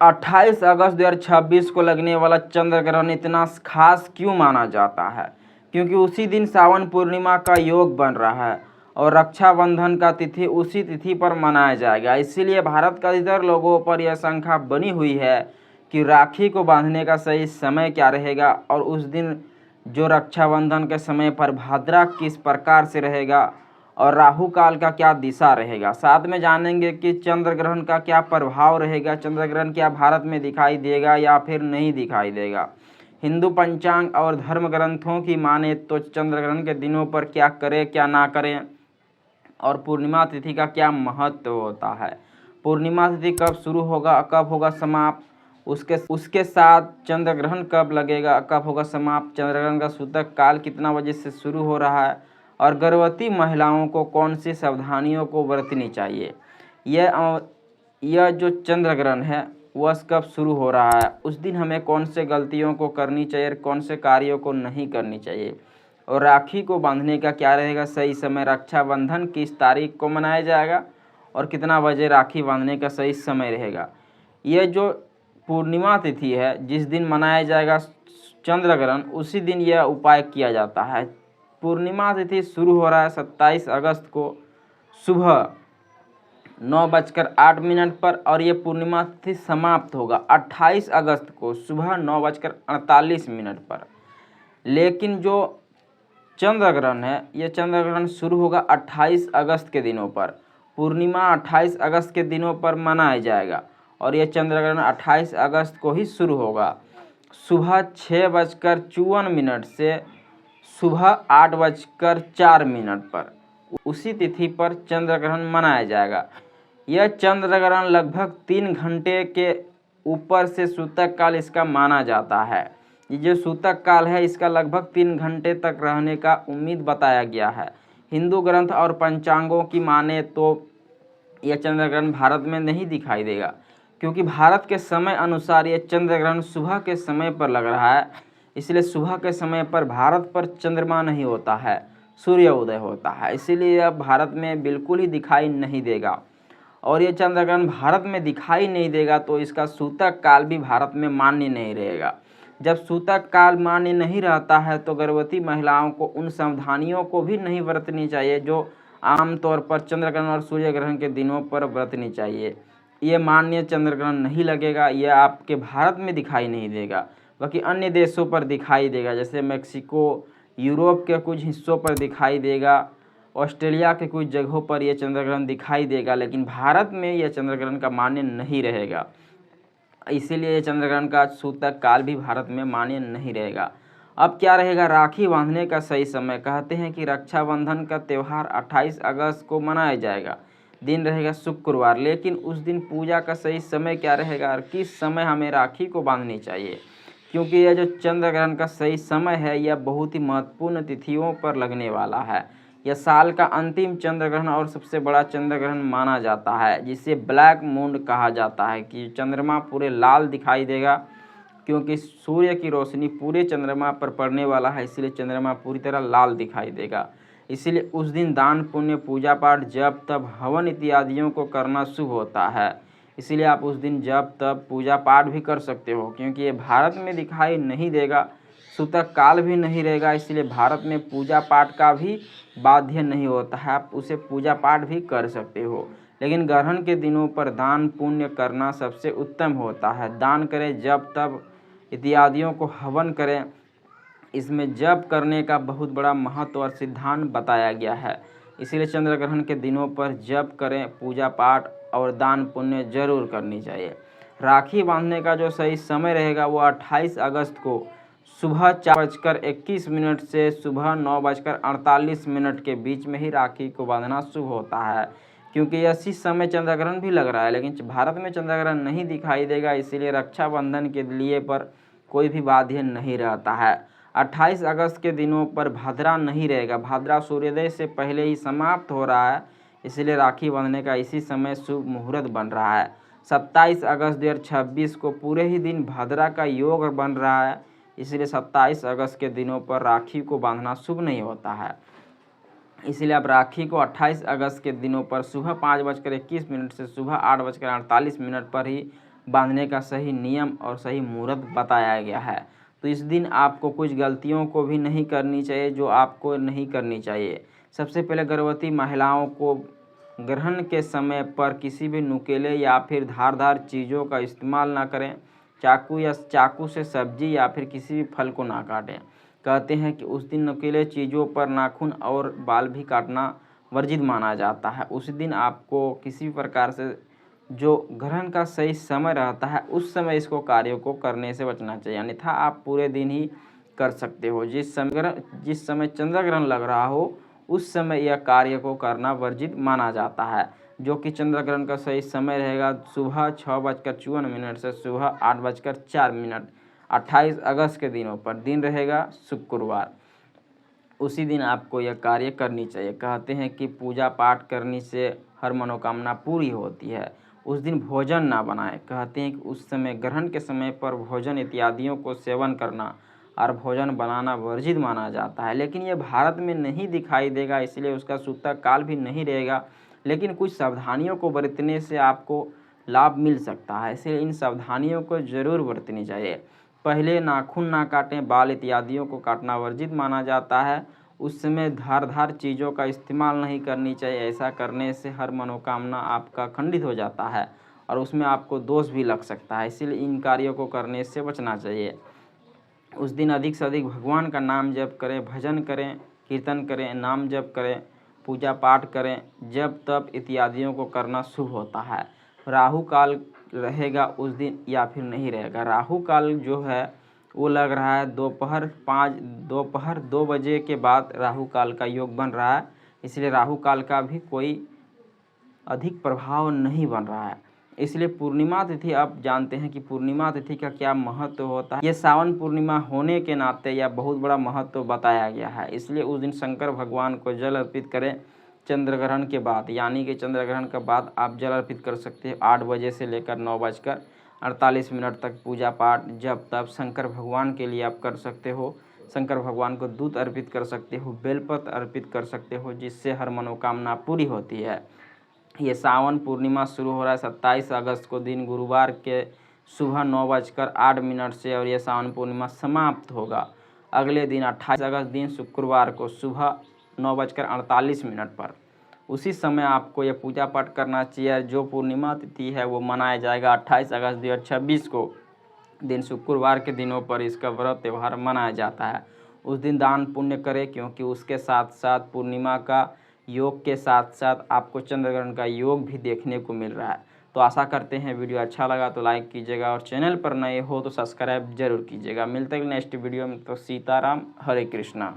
28 अगस्त 2026 को लगने वाला चंद्र ग्रहण इतना खास क्यों माना जाता है? क्योंकि उसी दिन सावन पूर्णिमा का योग बन रहा है और रक्षाबंधन का तिथि उसी तिथि पर मनाया जाएगा। इसीलिए भारत के अधिकतर लोगों पर यह शंका बनी हुई है कि राखी को बांधने का सही समय क्या रहेगा और उस दिन जो रक्षाबंधन के समय पर भाद्रा किस प्रकार से रहेगा और राहु काल का क्या दिशा रहेगा। साथ में जानेंगे कि चंद्र ग्रहण का क्या प्रभाव रहेगा, चंद्र ग्रहण क्या भारत में दिखाई देगा या फिर नहीं दिखाई देगा। हिंदू पंचांग और धर्म ग्रंथों की माने तो चंद्र ग्रहण के दिनों पर क्या करें क्या ना करें और पूर्णिमा तिथि का क्या महत्व होता है, पूर्णिमा तिथि कब शुरू होगा, कब होगा समाप्त, उसके साथ चंद्र ग्रहण कब लगेगा, कब होगा समाप्त, चंद्र ग्रहण का सूतक काल कितना बजे से शुरू हो रहा है और गर्भवती महिलाओं को कौन सी सावधानियों को बरतनी चाहिए। यह जो चंद्र ग्रहण है वह कब शुरू हो रहा है, उस दिन हमें कौन से गलतियों को करनी चाहिए और कौन से कार्यों को नहीं करनी चाहिए और राखी को बांधने का क्या रहेगा सही समय, रक्षाबंधन किस तारीख को मनाया जाएगा और कितना बजे राखी बांधने का सही समय रहेगा। यह जो पूर्णिमा तिथि है जिस दिन मनाया जाएगा चंद्र ग्रहण उसी दिन यह उपाय किया जाता है। पूर्णिमा तिथि शुरू हो रहा है 27 अगस्त को सुबह 9:08 पर और ये पूर्णिमा तिथि समाप्त होगा 28 अगस्त को सुबह 9:48 पर। लेकिन जो चंद्र ग्रहण है ये चंद्र ग्रहण शुरू होगा 28 अगस्त के दिनों पर, पूर्णिमा 28 अगस्त के दिनों पर मनाया जाएगा और यह चंद्र ग्रहण 28 अगस्त को ही शुरू होगा सुबह 6:54 से सुबह 8:04 पर। उसी तिथि पर चंद्र ग्रहण मनाया जाएगा। यह चंद्र ग्रहण लगभग 3 घंटे के ऊपर से सूतक काल इसका माना जाता है। ये जो सूतक काल है इसका लगभग 3 घंटे तक रहने का उम्मीद बताया गया है। हिंदू ग्रंथ और पंचांगों की माने तो यह चंद्र ग्रहण भारत में नहीं दिखाई देगा क्योंकि भारत के समय अनुसार यह चंद्र ग्रहण सुबह के समय पर लग रहा है। इसलिए सुबह के समय पर भारत पर चंद्रमा नहीं होता है, सूर्य उदय होता है, इसीलिए यह भारत में बिल्कुल ही दिखाई नहीं देगा और ये चंद्र ग्रहण भारत में दिखाई नहीं देगा तो इसका सूतक काल भी भारत में मान्य नहीं रहेगा। जब सूतक काल मान्य नहीं रहता है तो गर्भवती महिलाओं को उन सावधानियों को भी नहीं बरतनी चाहिए जो आमतौर पर चंद्र ग्रहण और सूर्य ग्रहण के दिनों पर बरतनी चाहिए। ये मान्य चंद्र ग्रहण नहीं लगेगा, यह आपके भारत में दिखाई नहीं देगा, बाकी अन्य देशों पर दिखाई देगा जैसे मेक्सिको, यूरोप के कुछ हिस्सों पर दिखाई देगा, ऑस्ट्रेलिया के कुछ जगहों पर यह चंद्र ग्रहण दिखाई देगा, लेकिन भारत में यह चंद्र ग्रहण का मान्य नहीं रहेगा। इसीलिए चंद्र ग्रहण का सूतक काल भी भारत में मान्य नहीं रहेगा। अब क्या रहेगा राखी बांधने का सही समय। कहते हैं कि रक्षाबंधन का त्यौहार 28 अगस्त को मनाया जाएगा, दिन रहेगा शुक्रवार, लेकिन उस दिन पूजा का सही समय क्या रहेगा और किस समय हमें राखी को बांधनी चाहिए, क्योंकि यह जो चंद्र ग्रहण का सही समय है यह बहुत ही महत्वपूर्ण तिथियों पर लगने वाला है। यह साल का अंतिम चंद्र ग्रहण और सबसे बड़ा चंद्र ग्रहण माना जाता है जिसे ब्लैक मून कहा जाता है कि चंद्रमा पूरे लाल दिखाई देगा क्योंकि सूर्य की रोशनी पूरे चंद्रमा पर पड़ने वाला है, इसलिए चंद्रमा पूरी तरह लाल दिखाई देगा। इसलिए उस दिन दान पुण्य पूजा पाठ जप तप हवन इत्यादियों को करना शुभ होता है। इसीलिए आप उस दिन जप तप पूजा पाठ भी कर सकते हो क्योंकि ये भारत में दिखाई नहीं देगा, सूतक काल भी नहीं रहेगा, इसलिए भारत में पूजा पाठ का भी बाध्य नहीं होता है, आप उसे पूजा पाठ भी कर सकते हो। लेकिन ग्रहण के दिनों पर दान पुण्य करना सबसे उत्तम होता है। दान करें, जप तप इत्यादियों को हवन करें, इसमें जप करने का बहुत बड़ा महत्व और सिद्धांत बताया गया है। इसीलिए चंद्र ग्रहण के दिनों पर जप करें, पूजा पाठ और दान पुण्य जरूर करनी चाहिए। राखी बांधने का जो सही समय रहेगा वो 28 अगस्त को सुबह 4:21 से सुबह 9:48 के बीच में ही राखी को बांधना शुभ होता है क्योंकि इसी समय चंद्र ग्रहण भी लग रहा है, लेकिन भारत में चंद्र ग्रहण नहीं दिखाई देगा, इसीलिए रक्षाबंधन के लिए पर कोई भी बाध्य नहीं रहता है। 28 अगस्त के दिनों पर भाद्रा नहीं रहेगा, भाद्रा सूर्योदय से पहले ही समाप्त हो रहा है, इसलिए राखी बांधने का इसी समय शुभ मुहूर्त बन रहा है। 27 अगस्त 2026 को पूरे ही दिन भाद्रा का योग बन रहा है, इसलिए 27 अगस्त के दिनों पर राखी को बांधना शुभ नहीं होता है। इसलिए आप राखी को 28 अगस्त के दिनों पर सुबह 5:21 से सुबह 8:48 पर ही बांधने का सही नियम और सही मुहूर्त बताया गया है। तो इस दिन आपको कुछ गलतियों को भी नहीं करनी चाहिए जो आपको नहीं करनी चाहिए। सबसे पहले गर्भवती महिलाओं को ग्रहण के समय पर किसी भी नुकीले या फिर धारदार चीज़ों का इस्तेमाल ना करें। चाकू से सब्जी या फिर किसी भी फल को ना काटें। कहते हैं कि उस दिन नुकीले चीज़ों पर नाखून और बाल भी काटना वर्जित माना जाता है। उस दिन आपको किसी भी प्रकार से जो ग्रहण का सही समय रहता है उस समय इसको कार्यों को करने से बचना चाहिए, अन्यथा आप पूरे दिन ही कर सकते हो। जिस समय चंद्र ग्रहण लग रहा हो उस समय यह कार्य को करना वर्जित माना जाता है, जो कि चंद्र ग्रहण का सही समय रहेगा सुबह 6:54 से सुबह 8:04। 28 अगस्त के दिनों पर दिन रहेगा शुक्रवार। उसी दिन आपको यह कार्य करनी चाहिए। कहते हैं कि पूजा पाठ करने से हर मनोकामना पूरी होती है। उस दिन भोजन ना बनाएं। कहते हैं कि उस समय ग्रहण के समय पर भोजन इत्यादियों को सेवन करना और भोजन बनाना वर्जित माना जाता है, लेकिन यह भारत में नहीं दिखाई देगा, इसलिए उसका सूतक काल भी नहीं रहेगा। लेकिन कुछ सावधानियों को बरतने से आपको लाभ मिल सकता है, इसलिए इन सावधानियों को जरूर बरतनी चाहिए। पहले नाखून ना काटें, बाल इत्यादियों को काटना वर्जित माना जाता है। उस समय धारदार चीज़ों का इस्तेमाल नहीं करनी चाहिए, ऐसा करने से हर मनोकामना आपका खंडित हो जाता है और उसमें आपको दोष भी लग सकता है, इसीलिए इन कार्यों को करने से बचना चाहिए। उस दिन अधिक से अधिक भगवान का नाम जप करें, भजन करें, कीर्तन करें, नाम जप करें, पूजा पाठ करें, जप तप इत्यादियों को करना शुभ होता है। राहु काल रहेगा उस दिन या फिर नहीं रहेगा। राहु काल जो है वो लग रहा है दोपहर 2 बजे के बाद राहु काल का योग बन रहा है, इसलिए राहु काल का भी कोई अधिक प्रभाव नहीं बन रहा है। इसलिए पूर्णिमा तिथि, आप जानते हैं कि पूर्णिमा तिथि का क्या महत्व होता है। ये सावन पूर्णिमा होने के नाते यह बहुत बड़ा महत्व बताया गया है, इसलिए उस दिन शंकर भगवान को जल अर्पित करें। चंद्र ग्रहण के बाद, यानी कि चंद्र ग्रहण के बाद आप जल अर्पित कर सकते हैं। 8 बजे से लेकर 9:48 तक पूजा पाठ जप तप शंकर भगवान के लिए आप कर सकते हो। शंकर भगवान को दूध अर्पित कर सकते हो, बेलपत्र अर्पित कर सकते हो, जिससे हर मनोकामना पूरी होती है। ये सावन पूर्णिमा शुरू हो रहा है 27 अगस्त को दिन गुरुवार के सुबह 9:08 से, और यह सावन पूर्णिमा समाप्त होगा अगले दिन 28 अगस्त दिन शुक्रवार को सुबह 9:48 पर। उसी समय आपको यह पूजा पाठ करना चाहिए। जो पूर्णिमा तिथि है वो मनाया जाएगा 28 अगस्त 2026 को दिन शुक्रवार के दिनों पर इसका व्रत त्यौहार मनाया जाता है। उस दिन दान पुण्य करें, क्योंकि उसके साथ साथ पूर्णिमा का योग के साथ साथ आपको चंद्र ग्रहण का योग भी देखने को मिल रहा है। तो आशा करते हैं वीडियो अच्छा लगा तो लाइक कीजिएगा और चैनल पर नए हो तो सब्सक्राइब जरूर कीजिएगा। मिलते हैं नेक्स्ट वीडियो में। तो सीताराम, हरे कृष्णा।